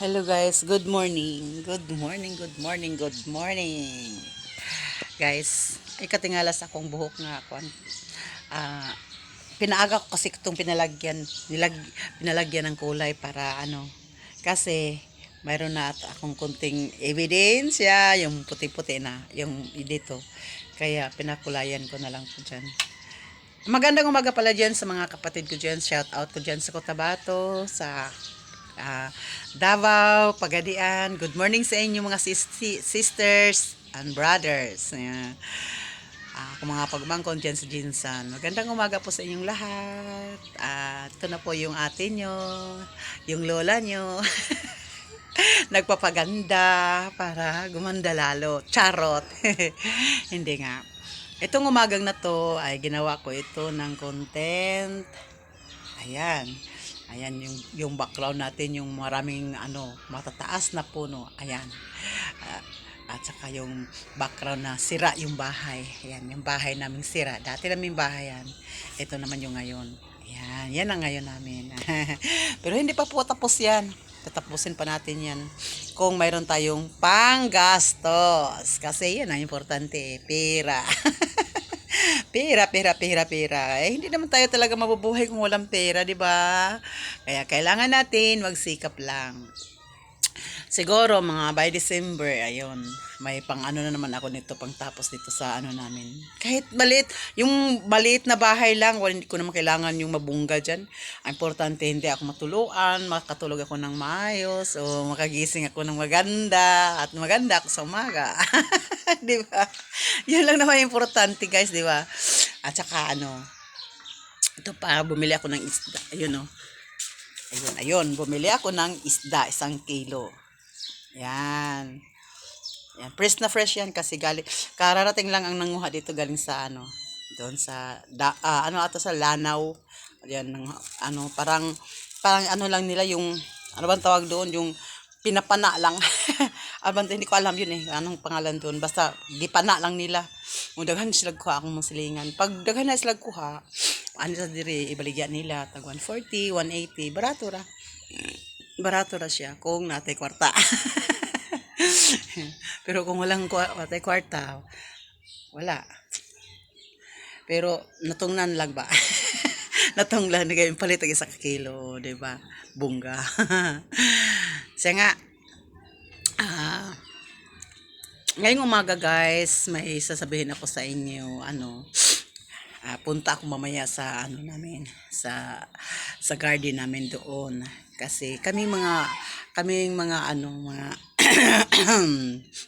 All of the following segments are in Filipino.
Hello guys, good morning. Good morning, good morning, good morning. Guys, ay katingalas akong buhok nga ako. Ah, pinaaga ko kasi itong pinalagyan ng kulay para kasi mayroon na akong kunting ebidensya, yung puti-puti na, yung dito. Kaya pinakulayan ko na lang po dyan. Magandang umaga pala dyan sa mga kapatid ko dyan. Shout out ko dyan sa Cotabato, sa Davao, Pagadian. Good morning sa inyo mga sisters and brothers. Kung mga pagmangkon dyan sa Jinsan. Magandang umaga po sa inyong lahat. Ito na po yung ate nyo, yung lola nyo. Nagpapaganda para gumanda lalo. Charot. Hindi nga. Itong umagang na to ay ginawa ko ito ng content. Ayan. Ayan yung background natin, yung maraming matataas na puno. Ayan. At saka yung background na sira yung bahay. Ayan, yung bahay namin sira. Dati namin bahay yan. Ito naman yung ngayon. Ayan, yan ang ngayon namin. Pero hindi pa po tapos yan. Tatapusin pa natin yan kung mayroon tayong panggastos. Kasi yan ang importante, pera. Pera. Hindi naman tayo talaga mabubuhay kung walang pera, di ba? Kaya kailangan natin magsikap lang. Siguro mga by December, ayun, may pang na naman ako nito, pang tapos dito sa namin. Kahit maliit na bahay lang, hindi ko naman kailangan yung mabungga dyan. Ang importante, hindi ako matuluan, makatulog ako ng maayos, o makagising ako ng maganda, at maganda ako sa umaga. Di ba? Yun lang naman importante, guys, di ba? At saka ito pa, bumili ako ng isda. Ayun, bumili ako ng isda, 1 kilo. Yan. Yan, fresh na fresh yan kasi kararating lang ang nanguha dito galing sa doon sa sa Lanao. Yan parang lang nila yung bang tawag doon, yung pinapana lang. Hindi ko alam yun anong pangalan doon, basta gipana lang nila. Kung daghan sila kuha akong musilingan. Pag daghan na sila kuha, sa diri ibaligya nila tag 140, 180, barato ra siya kung natay kwarta. Pero kung walang natay kwarta, wala. Pero natungnan lang ba? Natunglan ni kayo palit ang 1 kilo, di ba? Bungga. Siya nga, ngayong umaga guys, may sasabihin ako sa inyo, punta ako mamaya sa namin, sa garden namin doon. Kasi kaming mga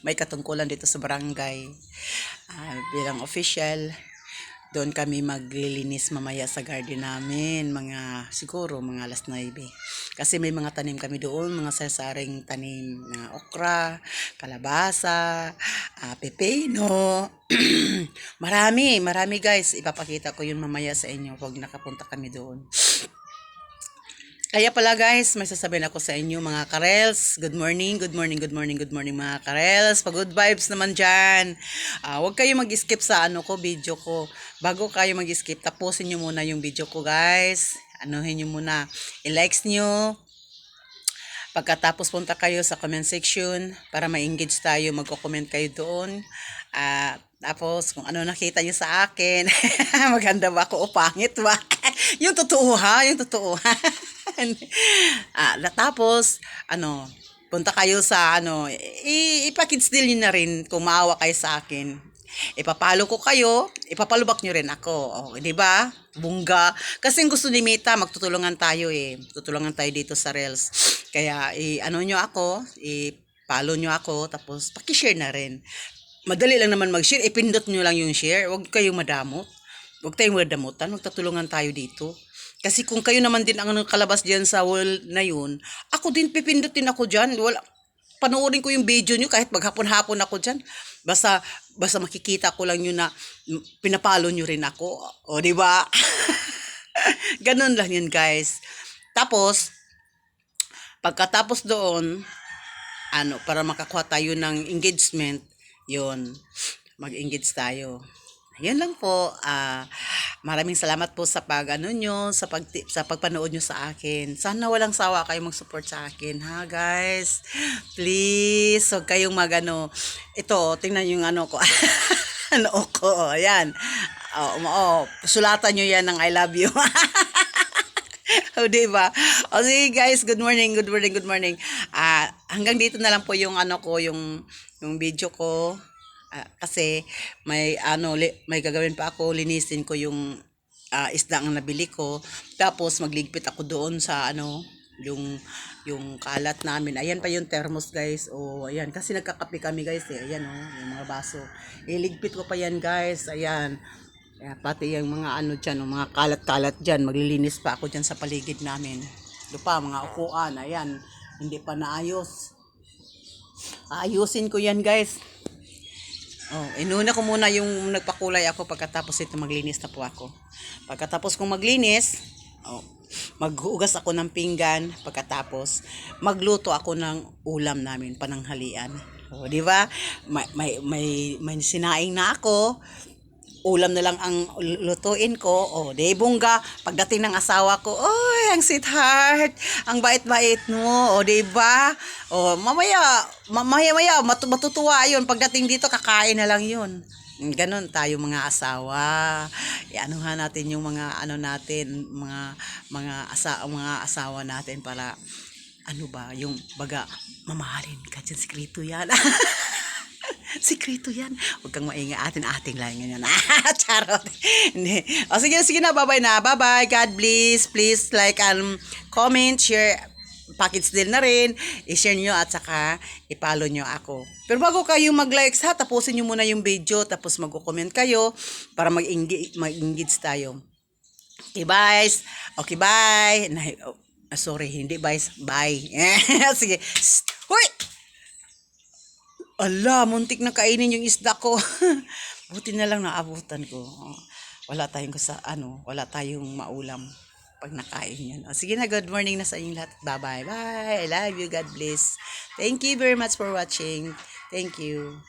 may katungkulan dito sa barangay, bilang official. Doon kami maglilinis mamaya sa garden namin, siguro mga alas 9. Kasi may mga tanim kami doon, mga sasaring tanim na okra, kalabasa, pepino. Marami guys. Ipapakita ko yun mamaya sa inyo pag nakapunta kami doon. Kaya pala guys, may sasabihin ako sa inyo mga karels. Good morning mga karels. Good vibes naman dyan. Huwag kayo mag-skip sa video ko. Bago kayo mag-skip, tapusin nyo muna yung video ko guys. Anuhin nyo muna. I-likes nyo. Pagkatapos punta kayo sa comment section para ma-engage tayo. Magko-comment kayo doon. Tapos kung ano nakita nyo sa akin, maganda ba ako o pangit ba? Yung totoo ha. Tapos punta kayo sa ipa-kids deal nyo na rin kung maawa kayo sa akin. Ipapalo ko kayo, ipapalubak nyo rin ako. Di ba? Bungga. Kasi gusto ni Mita, magtutulungan tayo Tutulungan tayo dito sa Reels. Kaya nyo ako, i-follow nyo ako, tapos paki-share na rin. Madali lang naman mag-share, ipindot nyo lang yung share. Huwag kayong madamot. Huwag tayong madamutan, magtatulungan tayo dito. Kasi kung kayo naman din ang kalabas dyan sa wall na yun, ako din pipindutin ako dyan. Panoorin ko yung video nyo kahit maghapon-hapon ako dyan. Basta makikita ko lang yun na pinapalo nyo rin ako. O, di ba? Ganun lang yun, guys. Tapos, pagkatapos doon, para makakuha tayo ng engagement, yun, mag-engage tayo. Yan lang po. Maraming salamat po sa sa pagpanood nyo sa akin. Sana walang sawa kayo mag-support sa akin, ha, guys. Please, huwag kayong ito, tingnan yung ano ko. Ano ko, ayan. Sulatan nyo yan ng I love you. O, diba? O, sige guys, good morning, good morning, good morning. Hanggang dito na lang po yung yung video ko. Kasi may gagawin pa ako, linisin ko yung isda ang nabili ko. Tapos magligpit ako doon sa yung kalat namin. Ayan pa yung thermos, guys. O, ayan. Kasi nagkakape kami, guys, eh. Ayan, yung mga baso. Iligpit ko pa yan, guys. Ayan. Pati yung mga dyan, mga kalat-kalat dyan, maglilinis pa ako dyan sa paligid namin. Ito pa, mga upuan, ayan, hindi pa naayos. Ayusin ko yan, guys. Inuna ko muna yung nagpakulay ako, pagkatapos ito maglinis na po ako. Pagkatapos kong maglinis, maghugas ako ng pinggan, pagkatapos magluto ako ng ulam namin, pananghalian. Di ba? May sinaing na ako. Ulam na lang ang lutuin ko. Di bongga, pagdating ng asawa ko, oy, ang sweetheart, ang bait-bait mo. Di ba? Mamaya matutuwa yun. Pagdating dito, kakain na lang yun. Ganon tayo mga asawa. Anuhan natin yung mga natin, mga asawa natin para yung baga mamahalin ka dyan, sikreto yan. Sikreto yan. Huwag kang maingay, atin-ating lang yan. Charot. Hindi. Sige na, bye-bye na. Bye-bye. God bless. Please like and comment, share, package din na rin. I-share nyo at saka i-follow nyo ako. Pero bago kayo mag-likes ha, tapusin nyo muna yung video, tapos mag-comment kayo para mag-engage tayo. Okay, guys. Okay, bye. Sorry, hindi guys. Bye. Sige. Huy! Ala, muntik na kainin yung isda ko. Buti na lang naabutan ko. Wala tayong maulam pag nakain yan. Sige na, good morning na sa inyong lahat. Bye-bye. Bye. I love you. God bless. Thank you very much for watching. Thank you.